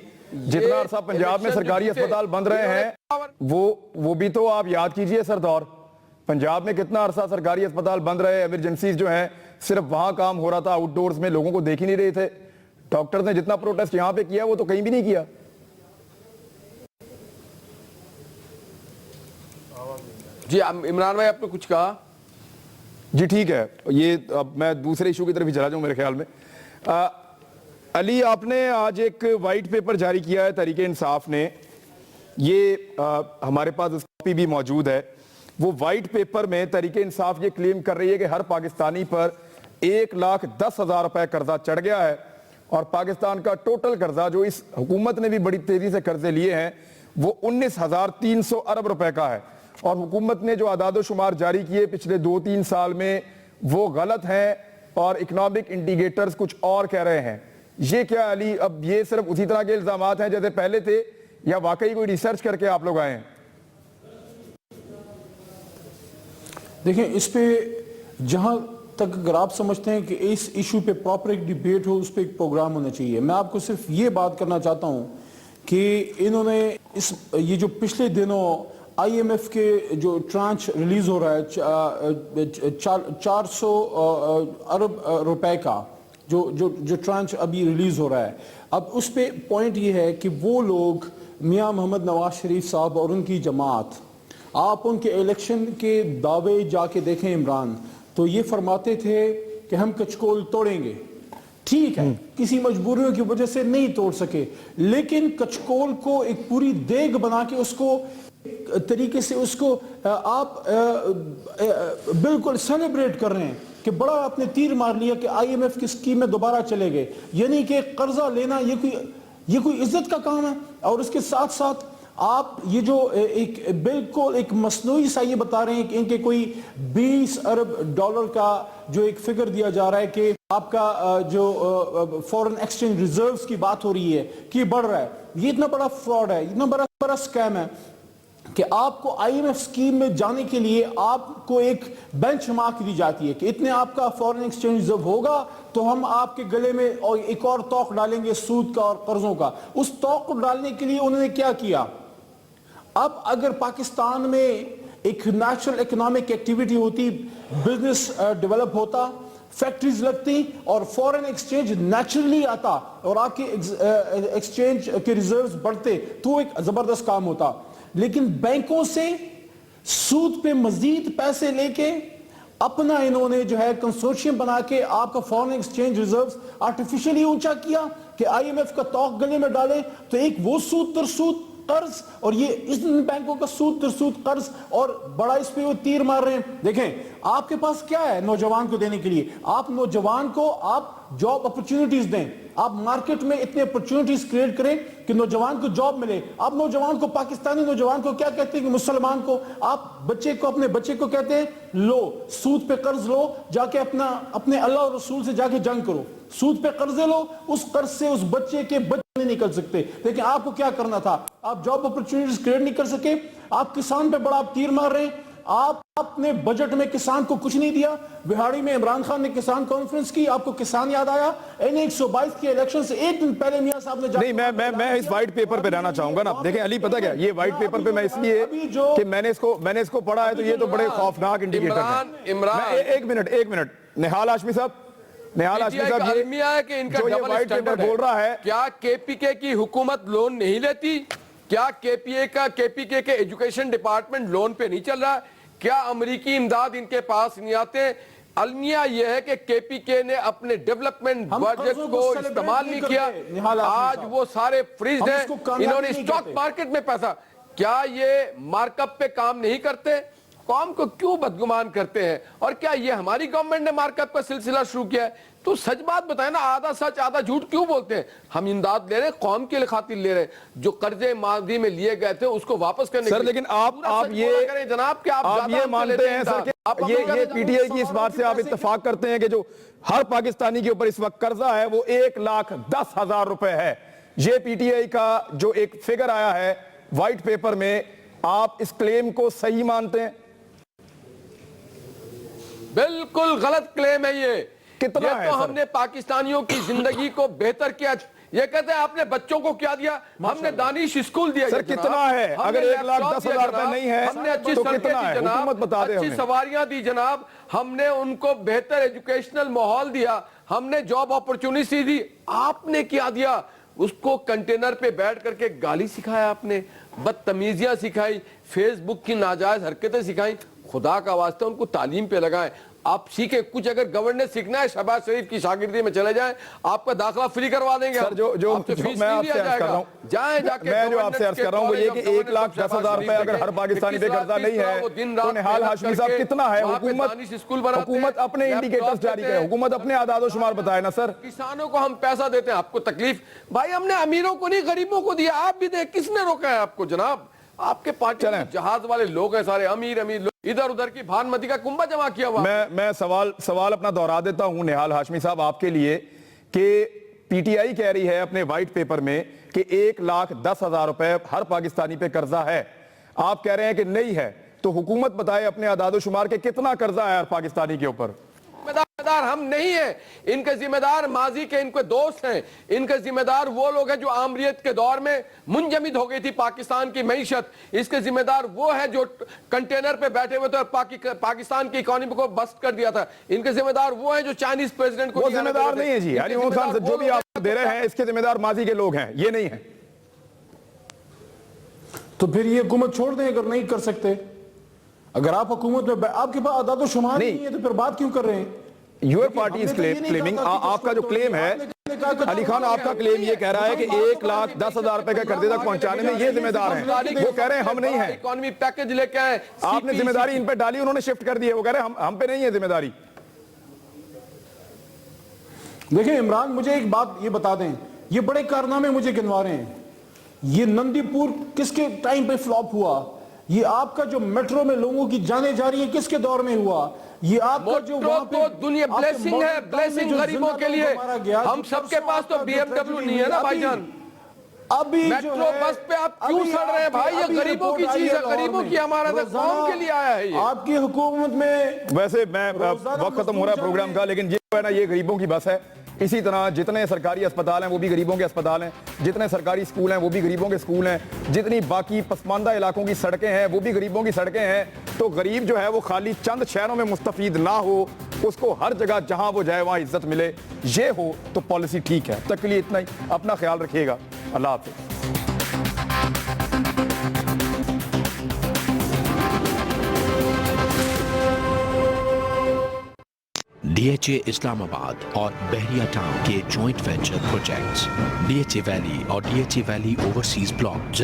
جتنا عرصہ پنجاب میں سرکاری اسپتال بند رہے ہیں وہ بھی تو آپ یاد کیجئے سردار. پنجاب میں کتنا عرصہ سرکاری اسپتال بند رہے, ایمرجنسیز جو ہیں صرف وہاں کام ہو رہا تھا, آؤٹ ڈورز میں لوگوں کو دیکھ ہی نہیں رہے تھے. ڈاکٹرز نے جتنا پروٹیسٹ یہاں پہ کیا وہ تو کہیں بھی نہیں کیا. جی عمران بھائی آپ نے کچھ کہا؟ جی ٹھیک ہے, یہ اب میں دوسرے ایشو کی طرف ہی چلا جاؤں میرے خیال میں. علی, آپ نے آج ایک وائٹ پیپر جاری کیا ہے تحریک انصاف نے, یہ ہمارے پاس اس کاپی بھی موجود ہے. وہ وائٹ پیپر میں تحریک انصاف یہ کلیم کر رہی ہے کہ ہر پاکستانی پر 1,10,000 روپے قرضہ چڑھ گیا ہے, اور پاکستان کا ٹوٹل قرضہ جو اس حکومت نے بھی بڑی تیزی سے قرضے لیے ہیں وہ 19,300 ارب روپے کا ہے. اور حکومت نے جو اعداد و شمار جاری کیے پچھلے 2-3 سال میں وہ غلط ہیں, اور اکنامک انڈیکیٹرز کچھ اور کہہ رہے ہیں. یہ کیا علی, اب یہ صرف اسی طرح کے الزامات ہیں جیسے پہلے تھے, یا واقعی کوئی ریسرچ کر کے آپ لوگ آئے ہیں؟ دیکھیں, اس پہ جہاں تک اگر آپ سمجھتے ہیں کہ اس ایشو پہ پراپر ایک ڈیبیٹ ہو, اس پہ ایک پروگرام ہونا چاہیے. میں آپ کو صرف یہ بات کرنا چاہتا ہوں کہ انہوں نے یہ جو پچھلے دنوں آئی ایم ایف کے جو ٹرانچ ریلیز ہو رہا ہے 400 ارب روپے کا جو ٹرانچ ابھی ریلیز ہو رہا ہے, اب اس پہ پوائنٹ یہ ہے کہ وہ لوگ میاں محمد نواز شریف صاحب اور ان کی جماعت, آپ ان کے الیکشن کے دعوے جا کے دیکھیں عمران, تو یہ فرماتے تھے کہ ہم کچکول توڑیں گے. ٹھیک ہے, کسی مجبوریوں کی وجہ سے نہیں توڑ سکے, لیکن کچکول کو ایک پوری دیگ بنا کے اس کو طریقے سے اس کو آپ بالکل سیلیبریٹ کر رہے ہیں کہ بڑا آپ نے تیر مار لیا کہ آئی ایم ایف کی سکیم میں دوبارہ چلے گئے. یعنی کہ قرضہ لینا یہ کوئی عزت کا کام ہے. اور اس کے ساتھ ساتھ آپ یہ جو ایک بالکل ایک مصنوعی سا یہ بتا رہے ہیں کہ ان کے کوئی 20 ارب ڈالر کا جو ایک فگر دیا جا رہا ہے کہ آپ کا جو فورن ایکسچینج ریزروز کی بات ہو رہی ہے کہ بڑھ رہا ہے. یہ اتنا بڑا فراڈ ہے, اتنا بڑا سکیم ہے کہ آپ کو آئی ایم ایف سکیم میں جانے کے لیے آپ کو ایک بینچ مارک دی جاتی ہے کہ اتنے آپ کا فورن ایکسچینج ریزرو ہوگا تو ہم آپ کے گلے میں ایک اور توق ڈالیں گے سود کا اور قرضوں کا. اس توق کو ڈالنے کے لیے انہوں نے کیا کیا, اب اگر پاکستان میں ایک نیچرل اکنامک ایکٹیویٹی ہوتی, بزنس ڈیولپ ہوتا, فیکٹریز لگتی اور فورن ایکسچینج نیچرلی آتا اور آپ کے ایکسچینج کے ریزروز بڑھتے, تو ایک زبردست کام ہوتا. لیکن بینکوں سے سود پہ مزید پیسے لے کے اپنا انہوں نے جو ہے کنسورشیم بنا کے آپ کا فورن ایکسچینج ریزروز آرٹیفیشلی اونچا کیا کہ آئی ایم ایف کا توق گلے میں ڈالیں, تو ایک وہ سود در سود قرض اور یہ اس بینکوں کا سود در سود قرض, اور بڑا اس پہ وہ تیر مار رہے ہیں. دیکھیں آپ کے پاس کیا ہے نوجوان کو دینے کے لیے, آپ نوجوان کو آپ جاب اپرچونٹیز دیں, آپ مارکیٹ میں اتنے اپرچونٹیز کریٹ کریں کہ نوجوان کو جاب ملے. آپ نوجوان کو, پاکستانی نوجوان کو کیا کہتے ہیں کہ مسلمان کو آپ اپنے بچے کو کہتے ہیں لو سود پہ قرض لو, جا کے اپنے اللہ اور رسول سے جا کے جنگ کرو, سود پہ قرضے لو, اس قرض سے اس بچے کے بچے نہیں نکل سکتے. لیکن آپ کو کیا کرنا تھا, آپ جاب اپرچونٹیز کریٹ نہیں کر سکے, آپ کسان پہ بڑا تیر مار رہے ہیں. آپ نے بجٹ میں کسان کو کچھ نہیں دیا. بہاڑی میں عمران خان نے کسان کانفرنس کی, آپ کو کسان یاد آیا. این122 کے الیکشن سے ایک دن پہلے میاں صاحب نے نہیں, میں اس وائٹ پیپر پہ رہنا چاہوں گا نا. دیکھیں علی, پتہ کیا, یہ وائٹ پیپر پہ میں اس لیے کہ میں نے اس کو پڑھا ہے تو یہ تو بڑے خوفناک انڈیکیٹر ہیں. ایک منٹ نہال ہاشمی صاحب, المیہ ہے کہ ان کا ڈبل اسٹینڈرڈ بول رہا ہے. کیا کے پی کے کی حکومت لون نہیں لیتی؟ کیا کے پی کے ایجوکیشن ڈپارٹمنٹ لون پہ نہیں چل رہا ہے؟ کیا امریکی امداد ان کے پاس نہیں آتے؟ المیہ یہ ہے کہ کے پی کے نے اپنے ڈیولپمنٹ بجٹ کو استعمال نہیں کیا, آج وہ سارے فریزڈ ہیں. انہوں نے اسٹاک مارکیٹ میں پیسہ, کیا یہ مارک اپ پہ کام نہیں کرتے؟ قوم کو کیوں بدگمان کرتے ہیں؟ اور کیا یہ ہماری گورنمنٹ نے مارک اپ کا سلسلہ شروع کیا ہے؟ تو سچ بات بتائیں نا، آدھا سچ آدھا جھوٹ کیوں بولتے ہیں؟ ہم امداد لے رہے ہیں، قوم کے خاطر لے رہے ہیں، جو قرضے ماضی میں لیے گئے تھے اس کو واپس کرنے سر لیکن آپ یہ جناب کہ آپ یہ مانتے ہیں سر کہ یہ پی ٹی آئی کی اس بات سے آپ اتفاق کرتے ہیں کہ جو ہر پاکستانی کے اوپر اس وقت قرضہ ہے وہ 1,10,000 روپے ہے؟ یہ پی ٹی آئی کا جو ایک فگر آیا ہے وائٹ پیپر میں، آپ اس کلیم کو صحیح مانتے ہیں؟ بالکل غلط کلیم ہے یہ۔ کتنا ہے تو سر؟ ہم نے پاکستانیوں کی زندگی کو بہتر کیا، یہ کہتے ہیں آپ نے بچوں کو کیا دیا؟ ہم نے دانش اسکول دیا سر کتنا ہے؟ اگر 1,10,000 روپے نہیں ہے ہم نے اچھی تو سڑکیں کتنا دی ہے؟ جناب، حکومت بتا دے اچھی ہمیں۔ سواریاں دی جناب، ہم نے ان کو بہتر ایجوکیشنل ماحول دیا، ہم نے جاب اپرچونٹی دی۔ آپ نے کیا دیا؟ اس کو کنٹینر پہ بیٹھ کر کے گالی سکھایا، آپ نے بدتمیزیاں سکھائی، فیس بک کی ناجائز حرکتیں سکھائیں۔ خدا کا واسطہ ان کو تعلیم پہ لگائیں، آپ سیکھیں کچھ۔ اگر گورننس سیکھنا ہے شہباز شریف کی شاگردی میں چلے جائیں، آپ کا داخلہ فری کروا دیں گے۔ سر جو میں آپ سے عرض کر رہا ہوں، جائیں جا کے میں جو آپ سے عرض کر رہا ہوں وہ یہ کہ 1,10,000 روپے اگر ہر پاکستانی پہ قرضہ نہیں ہے تو نہال ہاشمی صاحب کتنا ہے؟ حکومت اپنے انڈیکیٹرز جاری کرے، حکومت اپنے اعداد و شمار بتائے نا سر۔ کسانوں کو ہم پیسہ دیتے ہیں، آپ کو تکلیف؟ بھائی ہم نے امیروں کو نہیں غریبوں کو دیا، آپ بھی دیں۔ کس نے روکا ہے آپ کو جناب؟ آپ کے پارٹی جہاز والے لوگ ہیں سارے، امیر لوگ، ادھر ادھر کی بھان متی کا کنبہ جمع کیا ہوا۔ میں سوال اپنا دہرا دیتا ہوں نہال ہاشمی صاحب آپ کے لیے کہ پی ٹی آئی کہہ رہی ہے اپنے وائٹ پیپر میں کہ 1,10,000 روپے ہر پاکستانی پہ قرضہ ہے، آپ کہہ رہے ہیں کہ نہیں ہے، تو حکومت بتائے اپنے اعداد و شمار کے کتنا قرضہ ہے ہر پاکستانی کے اوپر؟ ذمہ دار ہم نہیں ہیں، ان کے ذمہ دار ماضی کے ان کے دوست ہیں، ان کے ذمہ دار وہ لوگ ہیں جو آمریت کے دور میں منجمد ہو گئی تھی پاکستان کی معیشت، اس کے ذمہ دار وہ ہیں جو کنٹینر پہ بیٹھے ہوئے تھے اور پاکستان کی اکانومی کو بسٹ کر دیا تھا، ان کے ذمہ دار وہ ہیں جو چائنیز پریزیڈنٹ کو وہ ذمہ دار نہیں ہے جی، علی محمد خان جو بھی آپ دے رہے ہیں اس کے ذمہ دار ماضی کے لوگ ہیں، یہ نہیں ہے۔ تو پھر یہ حکومت چھوڑ دیں اگر نہیں کر سکتے۔ اگر آپ حکومت میں آپ کے پاس اعداد و شمار نہیں ہے تو پھر بات کیوں کر رہے ہیں؟ یور پارٹی از کلیمنگ، آپ کا جو کلیم ہے علی خان، آپ کا کلیم یہ کہہ رہا ہے کہ 1,10,000 روپے کا قرضے تک پہنچانے میں یہ ذمہ دار ہیں، وہ کہہ رہے ہیں ہم نہیں ہیں۔ اکانومی پیکج لے کے آئے، آپ نے ذمہ داری ان پہ ڈالی، انہوں نے شفٹ کر دی ہے، وہ کہہ رہے ہیں ہم پہ نہیں ہے ذمہ داری۔ دیکھیں عمران، مجھے ایک بات یہ بتا دیں، یہ بڑے کارنامے مجھے گنوا رہے ہیں، یہ نندی پور کس کے ٹائم پہ فلاپ ہوا؟ یہ آپ کا جو میٹرو میں لوگوں کی جانیں جا رہی ہیں کس کے دور میں ہوا؟ یہ آپ کا جو وہاں پہ دنیا بلیسنگ ہے، بلیسنگ غریبوں کے لیے۔ ہم سب کے پاس تو بی ایم ڈبلیو نہیں ہے نا بھائی جان۔ ابھی میٹرو بس پہ آپ کیوں سڑ رہے ہیں بھائی؟ یہ غریبوں کی چیز ہے، غریبوں کی امانت ہے، قوم کے لیے آیا ہے یہ۔ آپ کی حکومت میں ویسے میں وقت ختم ہو رہا ہے پروگرام کا، لیکن یہ ہے نا یہ غریبوں کی بس ہے۔ اسی طرح جتنے سرکاری اسپتال ہیں وہ بھی غریبوں کے اسپتال ہیں، جتنے سرکاری سکول ہیں وہ بھی غریبوں کے سکول ہیں، جتنی باقی پسماندہ علاقوں کی سڑکیں ہیں وہ بھی غریبوں کی سڑکیں ہیں۔ تو غریب جو ہے وہ خالی چند شہروں میں مستفید نہ ہو، اس کو ہر جگہ جہاں وہ جائے وہاں عزت ملے، یہ ہو تو پالیسی ٹھیک ہے۔ تک کے لیے اتنا ہی، اپنا خیال رکھیے گا، اللہ حافظ۔ DHA اسلام آباد اور بحریہ ٹاؤن کے joint venture projects DHA valley اور DHA ویلی اوورسیز بلاک